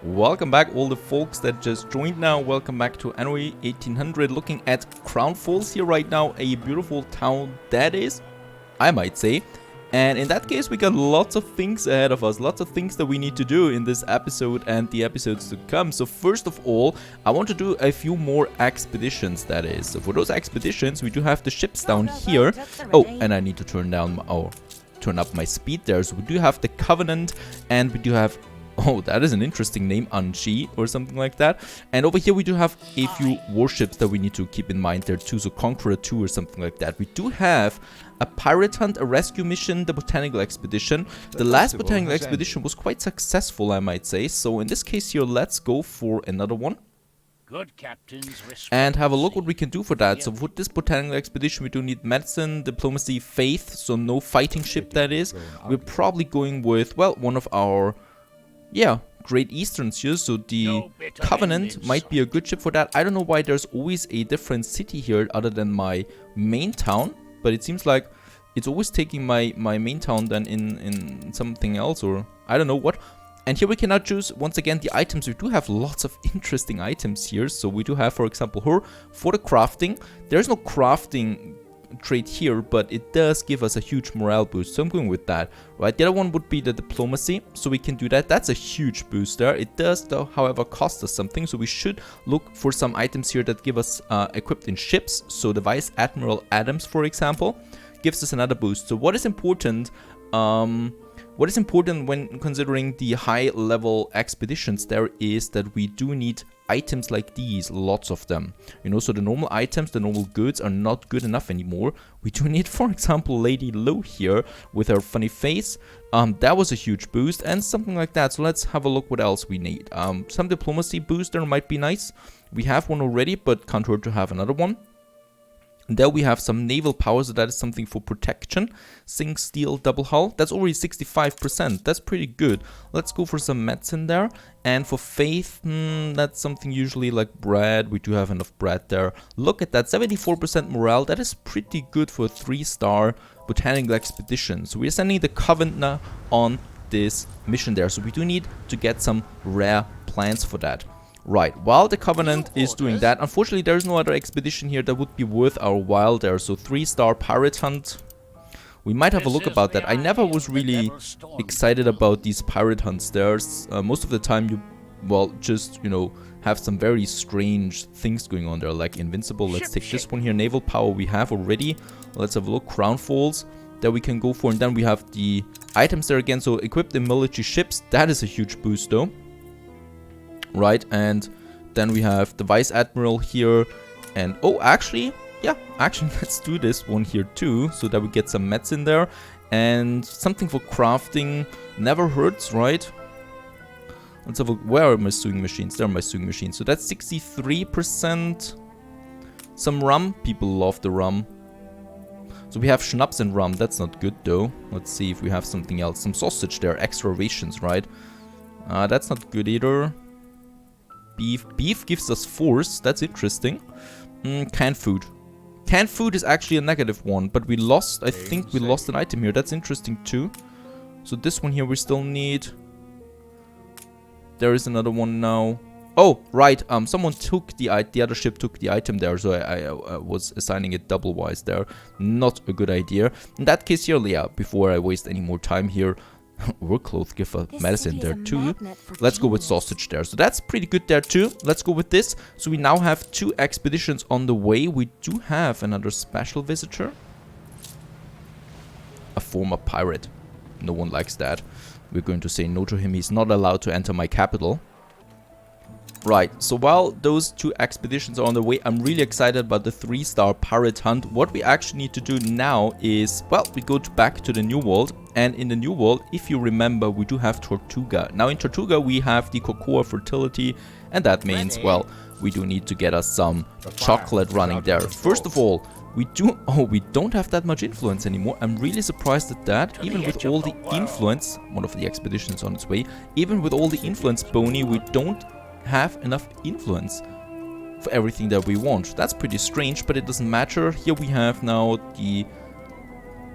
Welcome back, all the folks that just joined now. Welcome back to Anno 1800. Looking at Crown Falls here right now. A beautiful town that is, I might say. And in that case, we got lots of things ahead of us. Lots of things that we need to do in this episode and the episodes to come. So first of all, I want to do a few more expeditions, that is. So for those expeditions, we do have the ships down here. Oh, and I need to turn up my speed there. So we do have the Covenant, and we do have, oh, that is an interesting name, Anji or something like that. And over here we do have a few warships that we need to keep in mind there too. So Conqueror 2 or something like that. We do have a pirate hunt, a rescue mission, the botanical expedition. The last botanical expedition was quite successful, I might say. So in this case here, let's go for another one. Good captains and have a look what we can do for that. So for this botanical expedition, we do need medicine, diplomacy, faith. So no fighting ship, that is. We're probably going with, well, one of our, yeah, Great Easterns here. So the Covenant might be a good ship for that. I don't know why there's always a different city here other than my main town. But it seems like it's always taking my main town then in something else, or I don't know what. And here we can now choose, once again, the items. We do have lots of interesting items here. So we do have, for example, her for the crafting. There's no crafting trait here, but it does give us a huge morale boost. So I'm going with that, right? The other one would be the diplomacy. So we can do that. That's a huge boost there. It does, though, however, cost us something. So we should look for some items here that give us equipped in ships. So the Vice Admiral Adams, for example, gives us another boost. So what is important? What is important when considering the high-level expeditions there is that we do need items like these, lots of them. You know, so the normal items, the normal goods are not good enough anymore. We do need, for example, Lady Low here with her funny face. That was a huge boost and something like that. So let's have a look what else we need. Some diplomacy booster might be nice. We have one already, but can't hurt to have another one. There we have some naval power, so that is something for protection. Zinc, steel, double hull. That's already 65%. That's pretty good. Let's go for some medicine there. And for faith, that's something usually like bread. We do have enough bread there. Look at that, 74% morale. That is pretty good for a 3-star botanical expedition. So we're sending the Covenant on this mission there. So we do need to get some rare plants for that. Right, while the Covenant is doing that, unfortunately there's no other expedition here that would be worth our while there. So 3-star pirate hunt. We might have a look about that. I never was really excited about these pirate hunts. There's most of the time you, well, just, you know, have some very strange things going on there, like invincible. Let's take this one here. Naval power we have already. Let's have a look. Crown Falls that we can go for. And then we have the items there again. So equipped in military ships. That is a huge boost though. Right, and then we have the Vice Admiral here, and oh, actually, yeah, let's do this one here too, so that we get some meds in there, and something for crafting never hurts, right? Let's have a, where are my sewing machines? There are my sewing machines, so that's 63%. Some rum, people love the rum. So we have schnapps and rum, that's not good though. Let's see if we have something else. Some sausage there, extra rations, right? That's not good either. Beef gives us force. That's interesting. Canned food. Canned food is actually a negative one, but we lost, I think we lost an item here. That's interesting too. So this one here we still need. There is another one now. Oh, right. Someone took the other ship took the item there, so I was assigning it double-wise there. Not a good idea. In that case here, yeah, before I waste any more time here, work clothes give us medicine there too. Let's go with sausage there. So that's pretty good there too. Let's go with this. So we now have 2 expeditions on the way. We do have another special visitor. A former pirate. No one likes that. We're going to say no to him. He's not allowed to enter my capital. Right, so while those 2 expeditions are on the way, I'm really excited about the 3-star pirate hunt. What we actually need to do now is, well, we go back to the New World. And in the New World, if you remember, we do have Tortuga. Now in Tortuga, we have the cocoa fertility. And that means, well, we do need to get us some chocolate running there. First of all, we don't have that much influence anymore. I'm really surprised at that. Even with all the influence, one of the expeditions on its way, even with all the influence bony, we don't have enough influence for everything that we want. That's pretty strange, but it doesn't matter. Here we have now the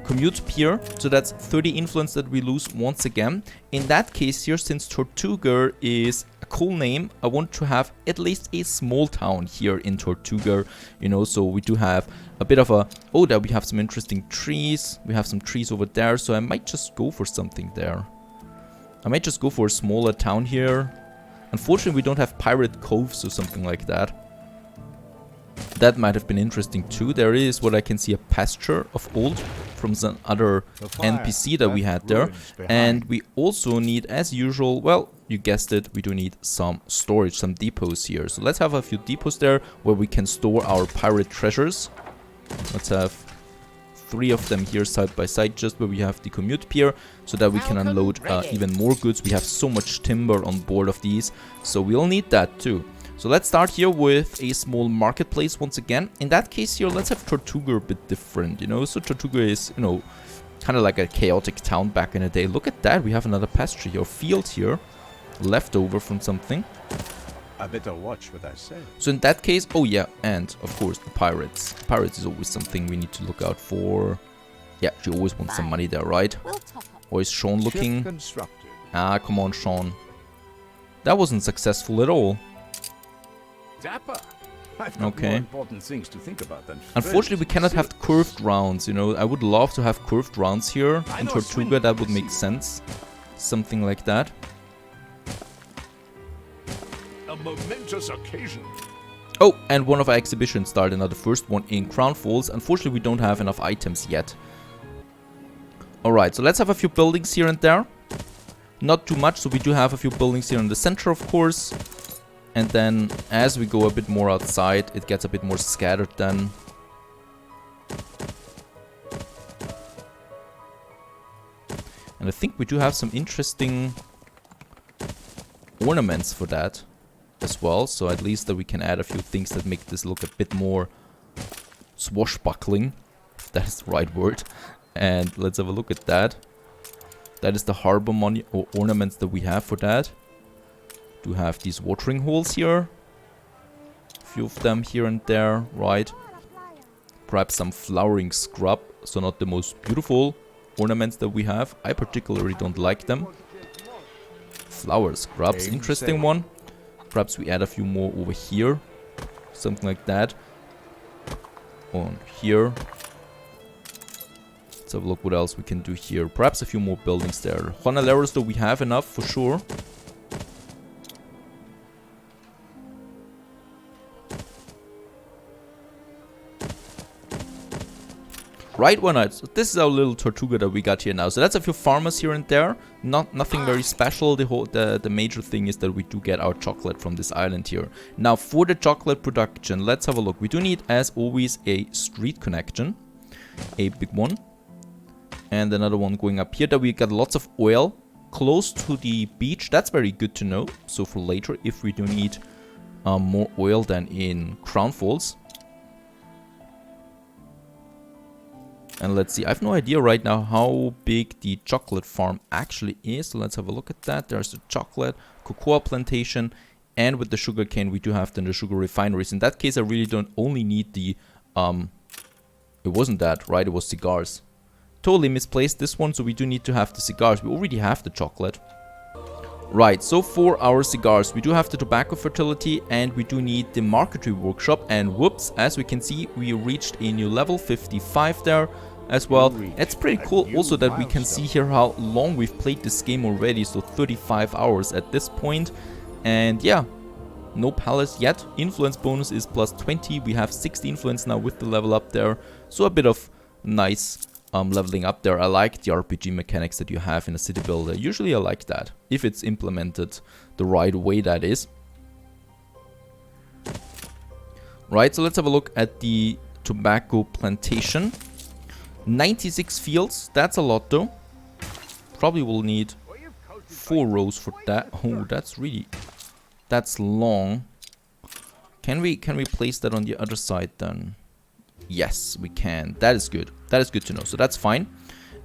commute pier, so that's 30 influence that we lose once again. In that case here, since Tortuga is a cool name, I want to have at least a small town here in Tortuga, you know, so we do have a bit of a... Oh, there we have some interesting trees. We have some trees over there, so I might just go for something there. I might just go for a smaller town here. Unfortunately, we don't have pirate coves or something like that. That might have been interesting too. There is what I can see, a pasture of old from some other NPC that we had there. And we also need, as usual, well, you guessed it, we do need some storage, some depots here. So let's have a few depots there where we can store our pirate treasures. Let's have 3 of them here side by side, just where we have the commute pier, so that we can unload even more goods. We have so much timber on board of these, so we'll need that too. So let's start here with a small marketplace once again. In that case here, let's have Tortuga a bit different, you know. So Tortuga is, you know, kind of like a chaotic town back in the day. Look at that, we have another pasture here, field here, leftover from something. I better watch what I say. So in that case, oh yeah, and of course the pirates. Pirates is always something we need to look out for. Yeah, she always wants some money there, right? Or is Sean looking? Ah, come on, Sean. That wasn't successful at all. Dapper. Okay. Important things to think about than Unfortunately, we cannot have curved rounds, you know. I would love to have curved rounds here in Tortuga. That would make sense. Something like that. A momentous occasion. Oh, and one of our exhibitions started now, the first one in Crown Falls. Unfortunately, we don't have enough items yet. Alright, so let's have a few buildings here and there. Not too much, so we do have a few buildings here in the center, of course. And then, as we go a bit more outside, it gets a bit more scattered then. And I think we do have some interesting ornaments for that as well. So at least that we can add a few things that make this look a bit more swashbuckling, if that is the right word. And let's have a look at that. That is the harbor money or ornaments that we have for that. Do have these watering holes here. A few of them here and there, right? Perhaps some flowering scrub. So not the most beautiful ornaments that we have. I particularly don't like them. Flower scrubs, interesting one. Perhaps we add a few more over here. Something like that. On here. Let's have a look what else we can do here. Perhaps a few more buildings there. Chronological, though, we have enough for sure. Right, one night. So this is our little Tortuga that we got here now. So that's a few farmers here and there. Nothing very special. The major thing is that we do get our chocolate from this island here. Now for the chocolate production, let's have a look. We do need, as always, a street connection. A big one. And another one going up here. That we got lots of oil close to the beach. That's very good to know. So for later, if we do need more oil than in Crown Falls. And let's see, I have no idea right now how big the chocolate farm actually is. So let's have a look at that. There's the chocolate, cocoa plantation, and with the sugar cane we do have then the sugar refineries. In that case I really don't only need the, it wasn't that, right? It was cigars. Totally misplaced this one, so we do need to have the cigars. We already have the chocolate. Right, so for our cigars, we do have the tobacco fertility and we do need the marketing workshop. And whoops, as we can see, we reached a new level, 55 there as well. It's pretty cool also that we can see here how long we've played this game already. So 35 hours at this point. And yeah, no palace yet. Influence bonus is plus 20. We have 60 influence now with the level up there. So a bit of nice leveling up there. I like the RPG mechanics that you have in a city builder. Usually I like that, if it's implemented the right way, that is. Right, so let's have a look at the tobacco plantation. 96 fields, that's a lot though. Probably will need 4 rows for that. Oh, that's long. Can we place that on the other side then? Yes, we can. That is good. That is good to know. So that's fine.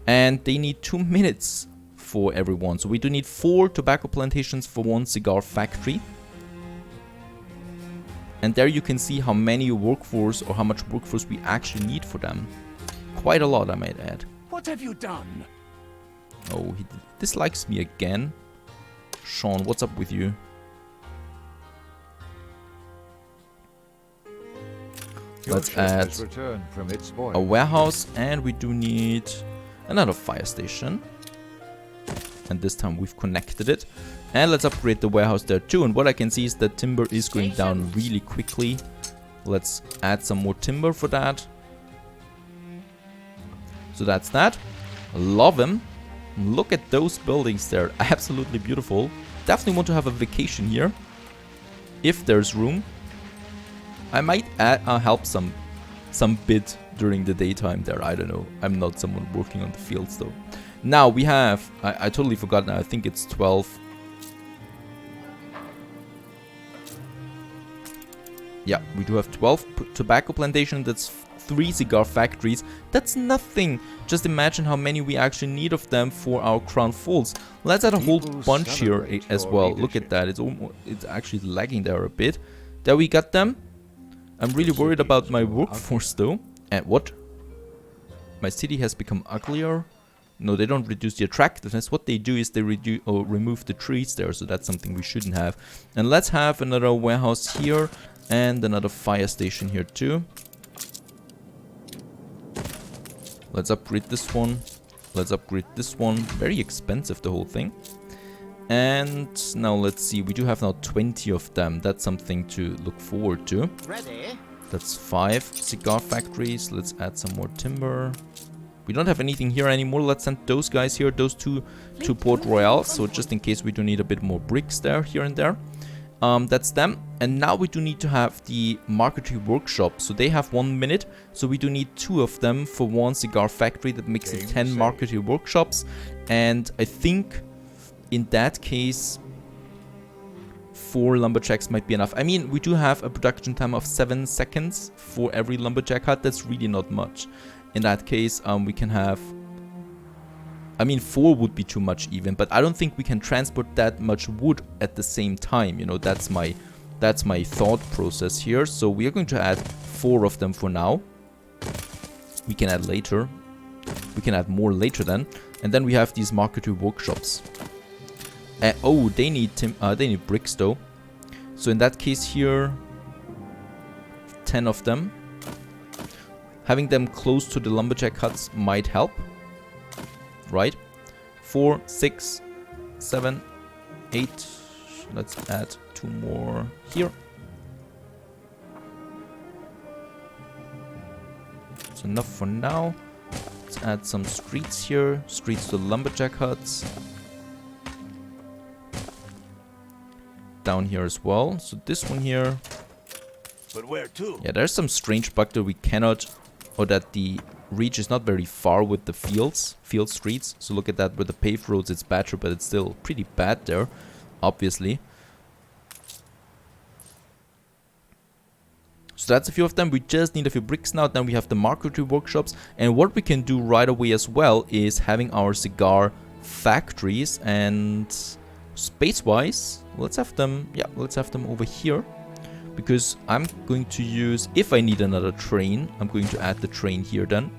And they need 2 minutes for everyone. So we do need 4 tobacco plantations for 1 cigar factory. And there you can see how many workforce or how much workforce we actually need for them. Quite a lot, I might add. What have you done? Oh, he dislikes me again. Sean, what's up with you? Let's add a warehouse, and we do need another fire station. And this time we've connected it. And let's upgrade the warehouse there too. And what I can see is that timber is going down really quickly. Let's add some more timber for that. So that's that. Love them. Look at those buildings there. Absolutely beautiful. Definitely want to have a vacation here. If there's room. I might help some bit during the daytime there. I don't know. I'm not someone working on the fields though. Now we have... I totally forgot now. I think it's 12. Yeah, we do have 12 tobacco plantations. That's 3 cigar factories. That's nothing. Just imagine how many we actually need of them for our Crown Falls. Let's add a whole bunch here as well. Look at that. It's actually lagging there a bit. There we got them. I'm really worried about my workforce though. And what? My city has become uglier. No, they don't reduce the attractiveness. What they do is they remove the trees there. So that's something we shouldn't have. And let's have another warehouse here. And another fire station here too. Let's upgrade this one. Let's upgrade this one. Very expensive, the whole thing. And now let's see. We do have now 20 of them. That's something to look forward to. Ready? That's 5 cigar factories. Let's add some more timber. We don't have anything here anymore. Let's send those guys here, those two to Port Royal. So just in case we do need a bit more bricks there, here and there. That's them. And now we do need to have the marketing workshop. So they have 1 minute. So we do need 2 of them for 1 cigar factory. That makes it 10 marketing workshops. And I think in that case 4 lumberjacks might be enough. I mean, we do have a production time of 7 seconds for every lumberjack hut. That's really not much. In that case, we can have... I mean, 4 would be too much even, but I don't think we can transport that much wood at the same time. You know, that's my thought process here. So we are going to add 4 of them for now. We can add later. We can add more later then. And then we have these marketing workshops. Oh, they need bricks though. So in that case here, 10 of them. Having them close to the lumberjack huts might help. Right? 4, 6, 7, 8. Let's add 2 more here. That's enough for now. Let's add some streets here. Streets to lumberjack huts. Down here as well. So this one here. But where to? Yeah, there's some strange bug that we cannot, or that the reach is not very far with the field streets. So look at that, with the paved roads it's better, but it's still pretty bad there, obviously. So that's a few of them. We just need a few bricks now. Then we have the marketing workshops. And what we can do right away as well is having our cigar factories. And space-wise, let's have them, yeah, let's have them over here. Because I'm going to use, if I need another train, I'm going to add the train here then.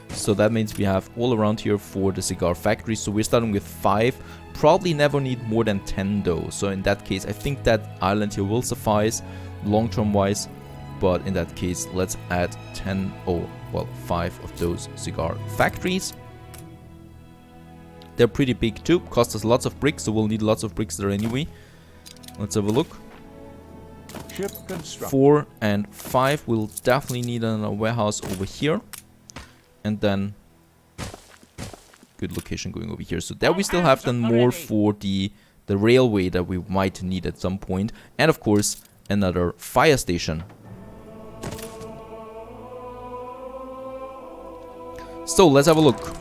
So that means we have all around here for the cigar factory. So we're starting with 5. Probably never need more than 10 though. So in that case, I think that island here will suffice long-term wise. But in that case, let's add 10, oh, well, 5 of those cigar factories. They're pretty big too. Cost us lots of bricks, so we'll need lots of bricks there anyway. Let's have a look. 4 and 5 will definitely need a warehouse over here. And then good location going over here. So there we still have then more for the railway that we might need at some point. And of course, another fire station. So let's have a look.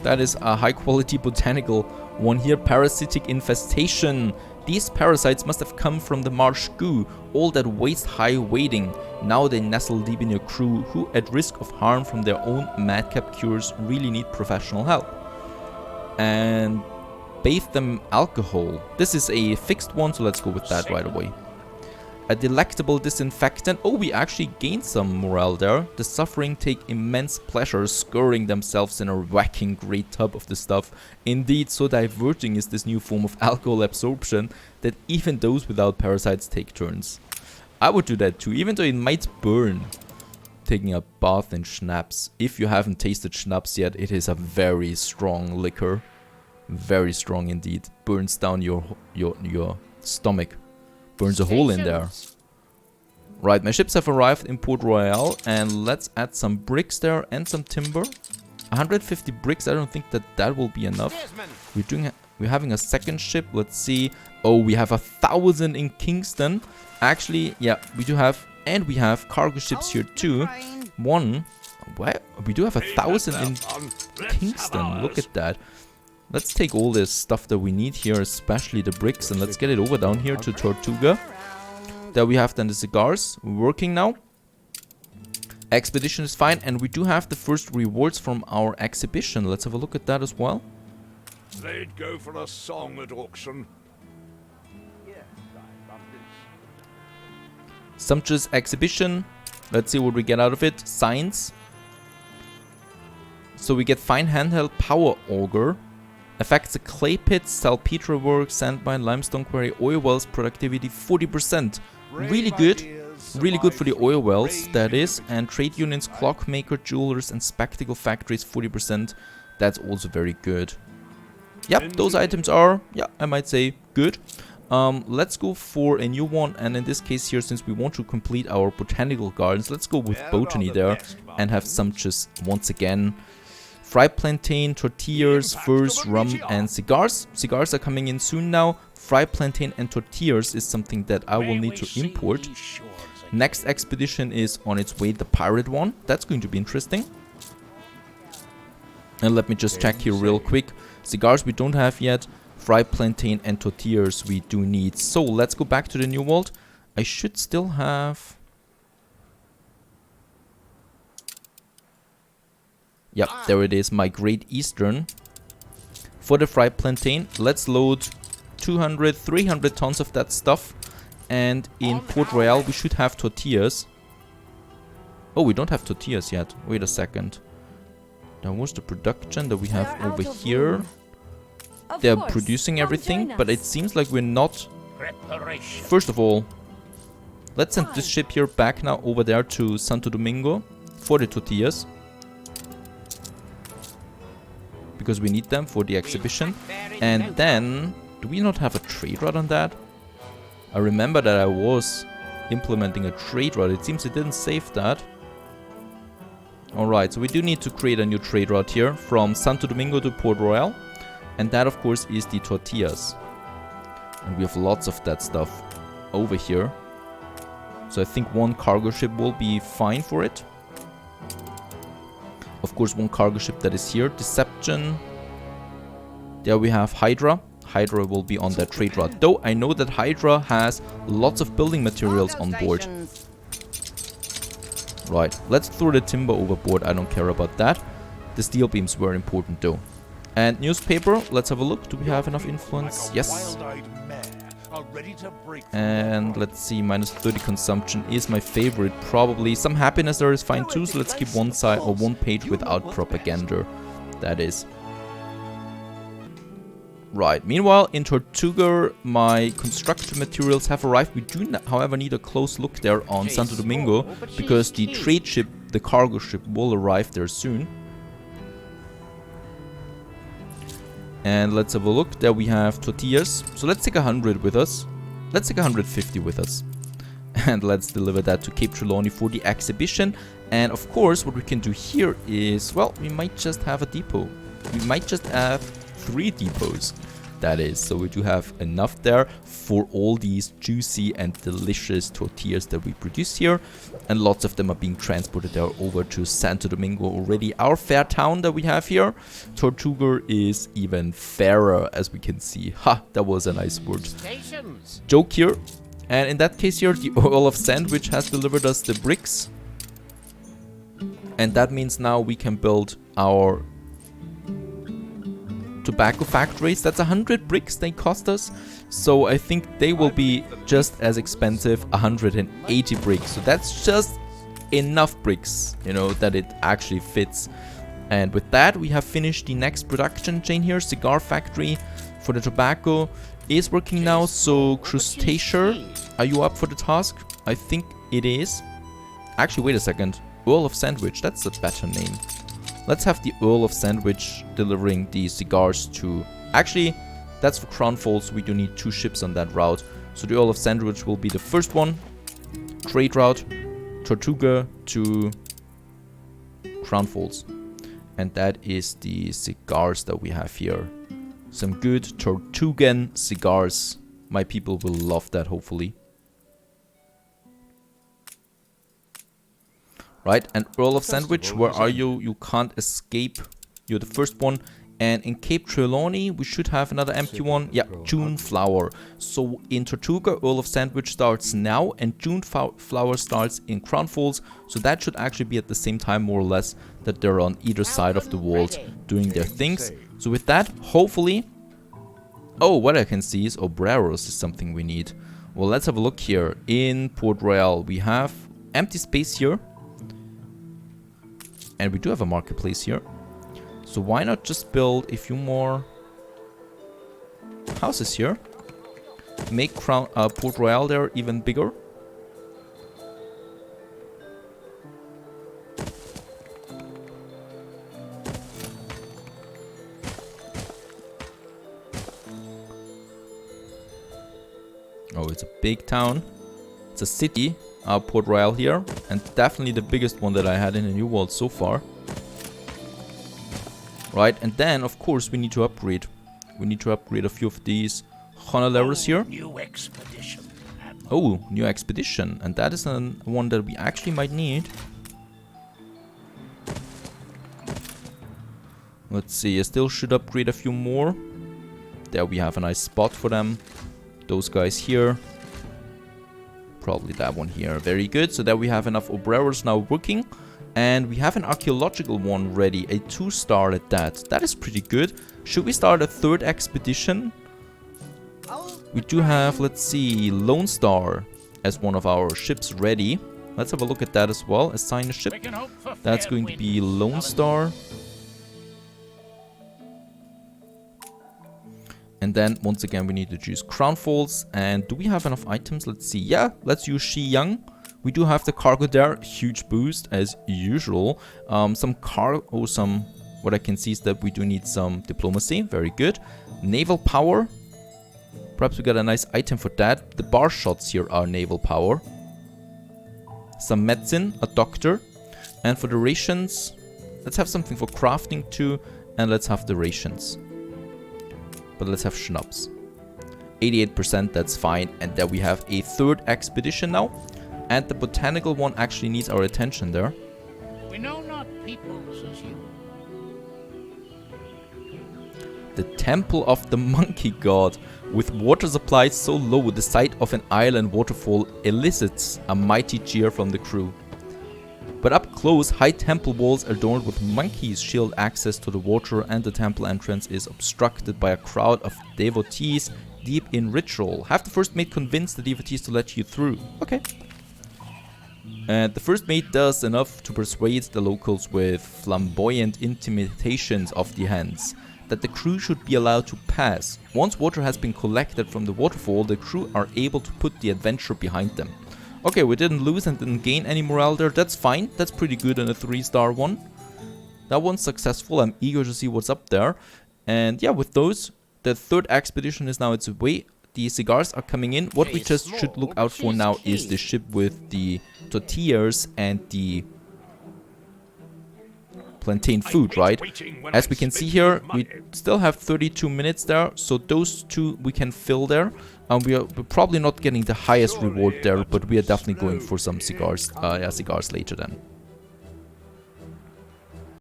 That is a high quality botanical one here. Parasitic infestation. These parasites must have come from the marsh goo, all that waist-high wading. Now they nestle deep in your crew, who at risk of harm from their own madcap cures really need professional help. And bathe them alcohol. This is a fixed one, so let's go with that right away. A delectable disinfectant. Oh, we actually gained some morale there. The suffering take immense pleasure scouring themselves in a whacking great tub of the stuff. Indeed, so diverting is this new form of alcohol absorption that even those without parasites take turns. I would do that too, even though it might burn. Taking a bath in schnapps. If you haven't tasted schnapps yet, it is a very strong liquor. Very strong indeed. Burns down your stomach. Burns a hole in there. Right, my ships have arrived in Port Royal, and let's add some bricks there and some timber. 150 bricks, I don't think that will be enough. We're having a second ship, let's see. Oh, we have 1,000 in Kingston. Actually, yeah, we do have, and we have cargo ships here too. We do have 1,000 in Kingston, look at that. Let's take all this stuff that we need here, especially the bricks, and let's get it over down here to Tortuga. There we have then the cigars working now. Expedition is fine, and we do have the first rewards from our exhibition. Let's have a look at that as well. They'd go for a song at auction. Sumptuous exhibition. Let's see what we get out of it. Science. So we get fine handheld power auger. Affects the clay pits, salpeter works, sandmine, limestone quarry, oil wells, productivity 40%. Really good. Really good for the oil wells, that is. And trade unions, clockmaker, jewelers, and spectacle factories 40%. That's also very good. Yep, those items are, yeah, I might say good. Let's go for a new one, and in this case here, since we want to complete our botanical gardens, let's go with botany there and have sumptuous once again. Fried plantain, tortillas, furs, rum, and cigars. Cigars are coming in soon now. Fried plantain and tortillas is something that I will need to import. Next expedition is on its way, the pirate one. That's going to be interesting. And let me just check here real quick. Cigars we don't have yet. Fried plantain and tortillas we do need. So let's go back to the New World. I should still have... Yep, there it is, my Great Eastern. For the fried plantain, let's load 200, 300 tons of that stuff. And in Port Royal, we should have tortillas. Oh, we don't have tortillas yet. Wait a second. That was the production that we have over here. They're producing everything, but it seems like we're not... First of all, let's send this ship here back now over there to Santo Domingo for the tortillas. Because we need them for the exhibition. And then, do we not have a trade route on that? I remember that I was implementing a trade route. It seems it didn't save that. Alright, so we do need to create a new trade route here from Santo Domingo to Port Royal. And that, of course, is the tortillas. And we have lots of that stuff over here. So I think one cargo ship will be fine for it. Of course, one cargo ship that is here. Deception. There we have Hydra. Hydra will be on that trade route. Though I know that Hydra has lots of building materials on board. Right, let's throw the timber overboard. I don't care about that. The steel beams were important though. And newspaper, let's have a look. Do we have enough influence? Yes. And let's see, minus 30 consumption is my favorite. Probably some happiness there is fine too. So let's keep one side or one page without propaganda. That is. Right. Meanwhile, in Tortuga, my construction materials have arrived. We do, however, need a close look there on Santo Domingo because the trade ship, the cargo ship, will arrive there soon. And let's have a look. There we have tortillas. So let's take 100 with us. Let's take 150 with us. And let's deliver that to Cape Trelawney for the exhibition. And of course, what we can do here is, well, we might just have a depot. We might just have 3 depots. That is, so we do have enough there for all these juicy and delicious tortillas that we produce here. And lots of them are being transported there over to Santo Domingo already. Our fair town that we have here. Tortuga is even fairer, as we can see. Ha, that was a nice word. Joke here. And in that case here, the Earl of Sandwich has delivered us the bricks. And that means now we can build our tobacco factories. That's 100 bricks they cost us. So I think they will be just as expensive, 180 bricks. So that's just enough bricks, you know, that it actually fits. And with that, we have finished the next production chain here. Cigar factory for the tobacco is working now. So Crustacean, are you up for the task? I think it is. Actually, wait a second. Earl of Sandwich, that's a better name. Let's have the Earl of Sandwich delivering the cigars to... Actually, that's for Crown Falls. We do need 2 ships on that route. So the Earl of Sandwich will be the first one. Trade route, Tortuga to Crown Falls. And that is the cigars that we have here. Some good Tortugan cigars. My people will love that, hopefully. Right, and Earl of Sandwich, where are you? You can't escape. You're the first one. And in Cape Trelawney, we should have another empty one. Yeah, June Flower. So in Tortuga, Earl of Sandwich starts now, and June Flower starts in Crown Falls. So that should actually be at the same time, more or less, that they're on either side of the world doing their things. So with that, hopefully... Oh, what I can see is Obreros is something we need. Well, let's have a look here. In Port Royal, we have empty space here. And we do have a marketplace here. So why not just build a few more houses here? Make Port Royal there even bigger. Oh, it's a big town. It's a city, Port Royal here. And definitely the biggest one that I had in the New World so far. Right, and then, of course, we need to upgrade. We need to upgrade a few of these Honoraries here. New expedition. Oh, new expedition. And that is one that we actually might need. Let's see, I still should upgrade a few more. There we have a nice spot for them. Those guys here. Probably that one here. Very good. So there we have enough Obreros now working. And we have an archaeological one ready. A 2-star at that. That is pretty good. Should we start a 3rd expedition? We do have, let's see, Lone Star as one of our ships ready. Let's have a look at that as well. Assign a ship. That's going to be Lone Star. And then, once again, we need to choose Crown Falls. And do we have enough items? Let's see. Yeah, let's use Shi Yang. We do have the cargo there. Huge boost, as usual. What I can see is that we do need some diplomacy. Very good. Naval power. Perhaps we got a nice item for that. The bar shots here are naval power. Some medicine, a doctor. And for the rations, let's have something for crafting too. And let's have the rations. But let's have schnapps. 88%, that's fine. And there we have a 3rd expedition now. And the botanical one actually needs our attention there. We know not peoples as you. The Temple of the Monkey God. With water supplies so low, the sight of an island waterfall elicits a mighty cheer from the crew. But up close, high temple walls adorned with monkeys shield access to the water, and the temple entrance is obstructed by a crowd of devotees deep in ritual. Have the first mate convince the devotees to let you through. Okay. And the first mate does enough to persuade the locals with flamboyant intimidations of the hands that the crew should be allowed to pass. Once water has been collected from the waterfall, the crew are able to put the adventure behind them. Okay, we didn't lose and didn't gain any morale there. That's fine. That's pretty good on a 3-star one. That one's successful. I'm eager to see what's up there. And yeah, with those, the 3rd expedition is now its way. The cigars are coming in. What we just should look out for now is the ship with the tortillas and the plantain food, right? As we can see here, we still have 32 minutes there, so those 2 we can fill there. We're probably not getting the highest reward there, but we are definitely going for some cigars, cigars later then.